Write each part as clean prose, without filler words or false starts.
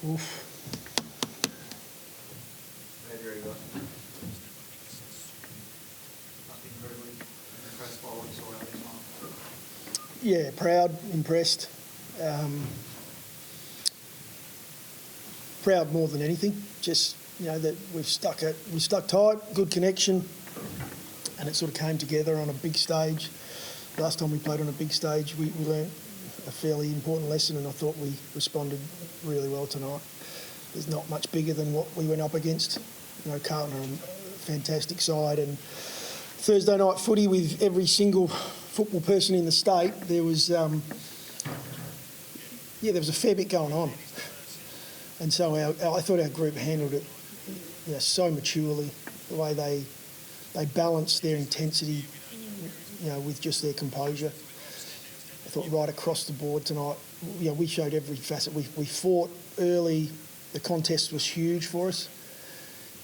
Oof. Andrew, must be incredibly impressed by what you saw out this time. Yeah, proud, impressed. Proud more than anything. Just, that we've stuck tight, good connection, and it sort of came together on a big stage. Last time we played on a big stage, we learnt a fairly important lesson, and I thought we responded really well tonight. There's not much bigger than what we went up against. Carlton are a fantastic side, and Thursday night footy with every single football person in the state, there was a fair bit going on. And so I thought our group handled it so maturely, the way they balanced their intensity with just their composure. I thought right across the board tonight, we showed every facet. We fought early. The contest was huge for us.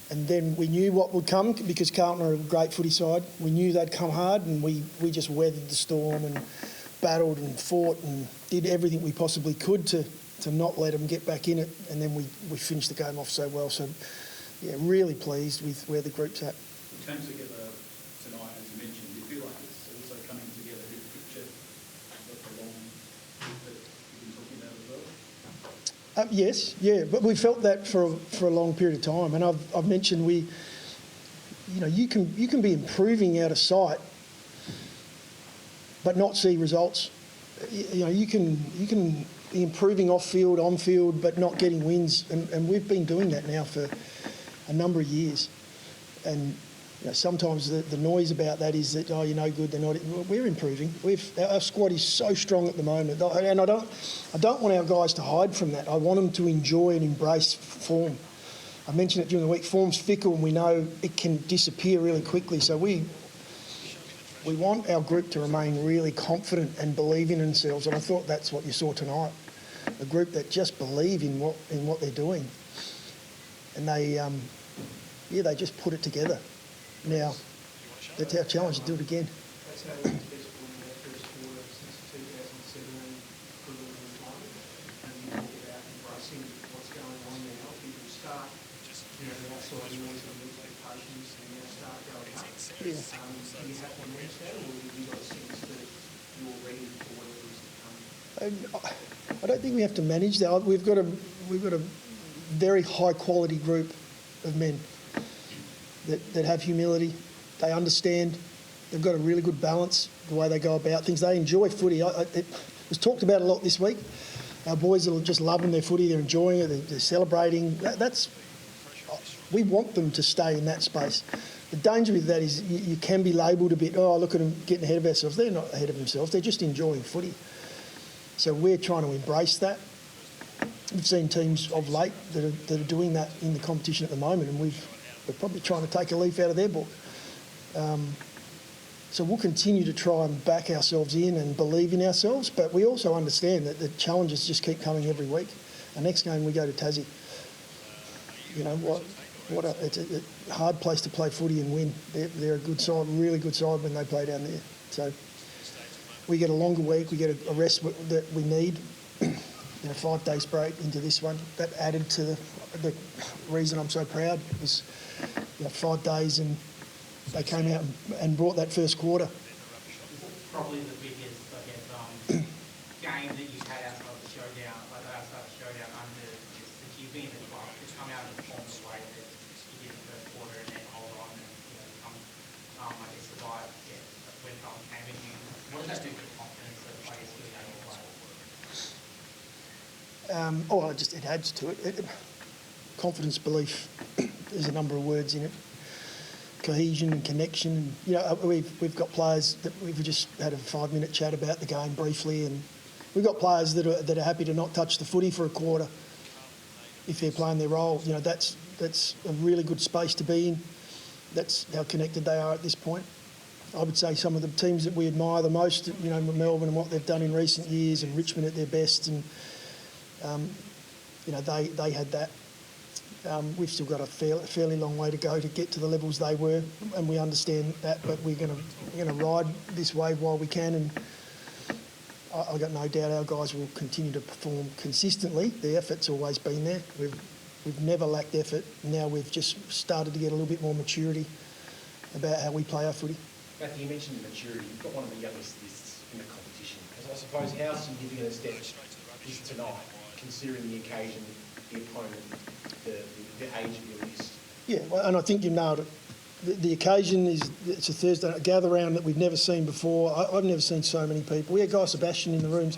And then we knew what would come because Carlton are a great footy side. We knew they'd come hard, and we just weathered the storm and battled and fought and did everything we possibly could to not let them get back in it. And then we finished the game off so well. So, really pleased with where the group's at. It came together tonight, as you mentioned. Do you feel like it's also coming together with the picture of the long that you've been talking about as well? Yes, but we felt that for a long period of time, and I've mentioned you can be improving out of sight, but not see results. You can be improving off field, on field, but not getting wins, and we've been doing that now for a number of years, and sometimes the noise about that is that you're no good. They're not. We're improving. Our squad is so strong at the moment, and I don't want our guys to hide from that. I want them to enjoy and embrace form. I mentioned it during the week. Form's fickle, and we know it can disappear really quickly. So we want our group to remain really confident and believe in themselves. And I thought that's what you saw tonight. A group that just believe in what they're doing, and they just put it together. Now, that's our challenge, to do it again. That's how we best win that first quarter since 2017 for the retirement. And you talk about embracing what's going on now. People start, the outside noise and expectations, and now start going up. Do you have to manage that, or have you got a sense that you're ready for whatever is to come? I don't think we have to manage that. We've got a very high quality group of men that have humility. They understand. They've got a really good balance, the way they go about things. They enjoy footy. It was talked about a lot this week. Our boys are just loving their footy. They're enjoying it. They're celebrating. We want them to stay in that space. The danger with that is you can be labelled a bit, look at them getting ahead of ourselves. They're not ahead of themselves. They're just enjoying footy. So we're trying to embrace that. We've seen teams of late that are doing that in the competition at the moment, and we're probably trying to take a leaf out of their book. So we'll continue to try and back ourselves in and believe in ourselves, but we also understand that the challenges just keep coming every week. The next game we go to Tassie. It's a hard place to play footy and win. They're a good side, really good side when they play down there. So we get a longer week, we get a rest that we need. 5 days break into this one. That added to the reason I'm so proud. It was 5 days, and they came out and brought that first quarter. Probably the biggest, game that you've had outside the showdown, under the QB in the club, to come out and perform the way that you did in the first quarter and then hold on and survive when Carlton came in here. What does that do for the confidence that players feel able to play? It adds to it. Confidence, belief. There's a number of words in it. Cohesion and connection. We've got players that we've just had a 5-minute chat about the game briefly, and we've got players that are happy to not touch the footy for a quarter if they're playing their role. That's a really good space to be in. That's how connected they are at this point. I would say some of the teams that we admire the most, Melbourne and what they've done in recent years, and Richmond at their best, and they had that. We've still got a fairly long way to go to get to the levels they were, and we understand that. But we're going to ride this wave while we can, and I've got no doubt our guys will continue to perform consistently. The effort's always been there. We've never lacked effort. Now we've just started to get a little bit more maturity about how we play our footy. Matthew, you mentioned the maturity. You've got one of the youngest lists in the competition. Because I suppose how significant a step is tonight, considering the occasion, the opponent, the age of your list? Yeah, well, and I think you nailed it. The occasion is, it's a Thursday night gather round that we've never seen before. I've never seen so many people. We had Guy Sebastian in the rooms.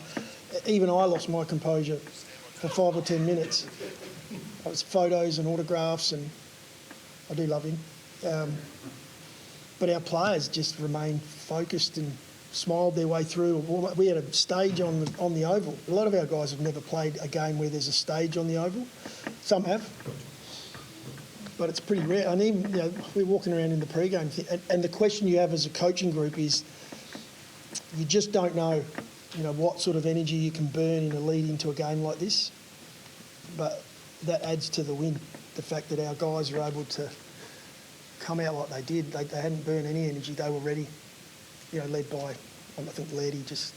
Even I lost my composure for 5 or 10 minutes. It was photos and autographs, and I do love him. But our players just remained focused and smiled their way through. We had a stage on the oval. A lot of our guys have never played a game where there's a stage on the oval. Some have, but it's pretty rare. And even, we're walking around in the pre-game and the question you have as a coaching group is, you just don't know, what sort of energy you can burn in a lead into a game like this. But that adds to the win. The fact that our guys were able to come out like they did. They hadn't burned any energy. They were ready, led by, I think, Lairdy just,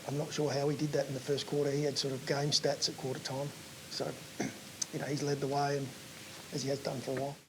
I'm not sure how he did that in the first quarter. He had sort of game stats at quarter time. So, he's led the way, and as he has done for a while.